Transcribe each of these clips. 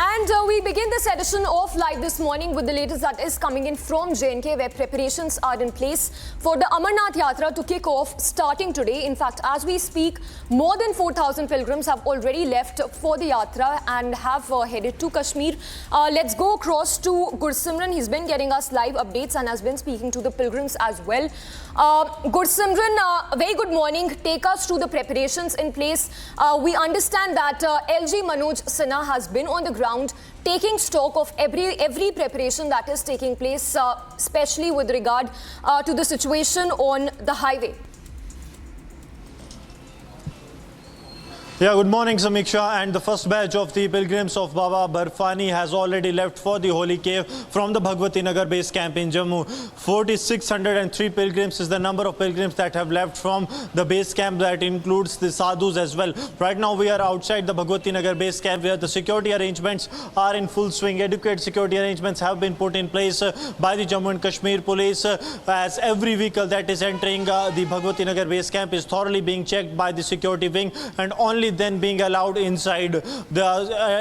And we begin this edition of Live this morning with the latest that is coming in from J&K, where preparations are in place for the Amarnath Yatra to kick off starting today. In fact, as we speak, more than 4,000 pilgrims have already left for the Yatra and have headed to Kashmir. Let's go across to Gursimran. He's been getting us live updates and has been speaking to the pilgrims as well. Gursimran, very good morning. Take us through the preparations in place. We understand that LG Manoj Sinha has been on the ground taking stock of every preparation that is taking place, especially with regard to the situation on the highway. Yeah, good morning, Samiksha. And the first batch of the pilgrims of Baba Barfani has already left for the Holy Cave from the Bhagwati Nagar base camp in Jammu. 4,603 pilgrims is the number of pilgrims that have left from the base camp. That includes the sadhus as well. Right now, we are outside the Bhagwati Nagar base camp where the security arrangements are in full swing. Adequate security arrangements have been put in place by the Jammu and Kashmir police as every vehicle that is entering the Bhagwati Nagar base camp is thoroughly being checked by the security wing and only then being allowed inside. The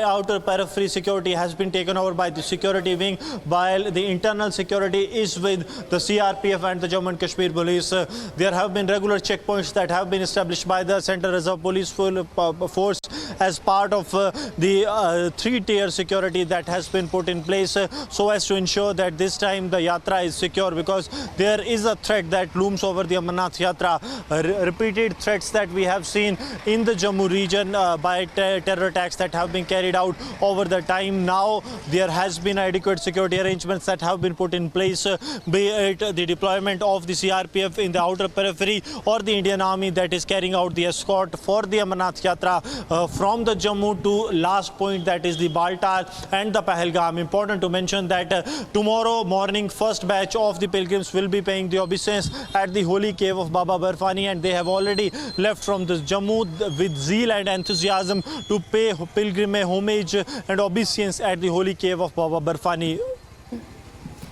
outer periphery security has been taken over by the security wing, while the internal security is with the CRPF and the Jammu and Kashmir police. There have been regular checkpoints that have been established by the Central Reserve Police Force as part of the three-tier security that has been put in place so as to ensure that this time the Yatra is secure, because there is a threat that looms over the Amarnath Yatra. Repeated threats that we have seen in the Jammu region by terror attacks that have been carried out over the time. Now there has been adequate security arrangements that have been put in place, be it the deployment of the CRPF in the outer periphery or the Indian Army that is carrying out the escort for the Amarnath Yatra from the Jammu to last point, that is the Baltar and the Pahalgam. Important to mention that tomorrow morning first batch of the pilgrims will be paying the obeisance at the Holy Cave of Baba Barfani, and they have already left from the Jammu with zeal and enthusiasm to pay pilgrimage, homage and obeisance at the Holy Cave of Baba Barfani.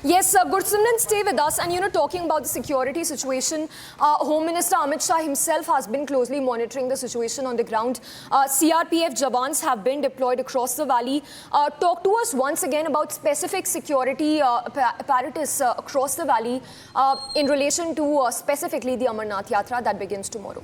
Yes, Gursimran, stay with us. And, talking about the security situation, Home Minister Amit Shah himself has been closely monitoring the situation on the ground. CRPF Jawans have been deployed across the valley. Talk to us once again about specific security apparatus across the valley in relation to specifically the Amarnath Yatra that begins tomorrow.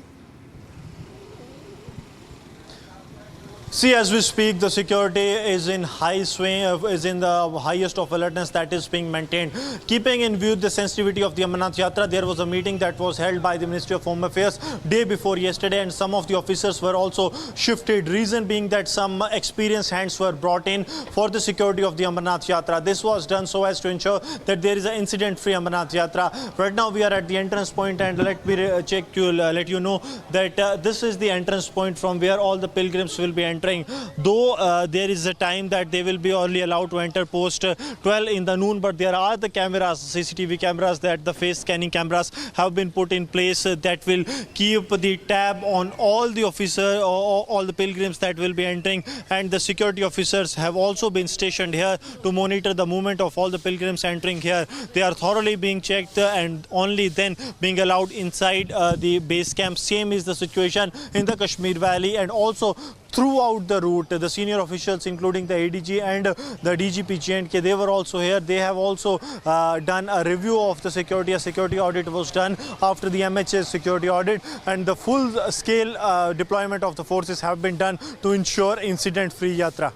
See, as we speak, the security is in high swing, is in the highest of alertness that is being maintained. Keeping in view the sensitivity of the Amarnath Yatra, there was a meeting that was held by the Ministry of Home Affairs day before yesterday, and some of the officers were also shifted. Reason being that some experienced hands were brought in for the security of the Amarnath Yatra. This was done so as to ensure that there is an incident-free Amarnath Yatra. Right now, we are at the entrance point, and let me let you know that this is the entrance point from where all the pilgrims will be entering. Though there is a time that they will be only allowed to enter post 12 in the noon, but there are the cameras, CCTV cameras, that the face scanning cameras have been put in place that will keep the tab on all the officers, all the pilgrims that will be entering, and the security officers have also been stationed here to monitor the movement of all the pilgrims entering here. They are thoroughly being checked and only then being allowed inside the base camp. Same is the situation in the Kashmir Valley and also throughout the route. The senior officials, including the ADG and the DGP J&K, they were also here. They have also done a review of the security. A security audit was done after the MHA security audit, and the full-scale deployment of the forces have been done to ensure incident-free Yatra.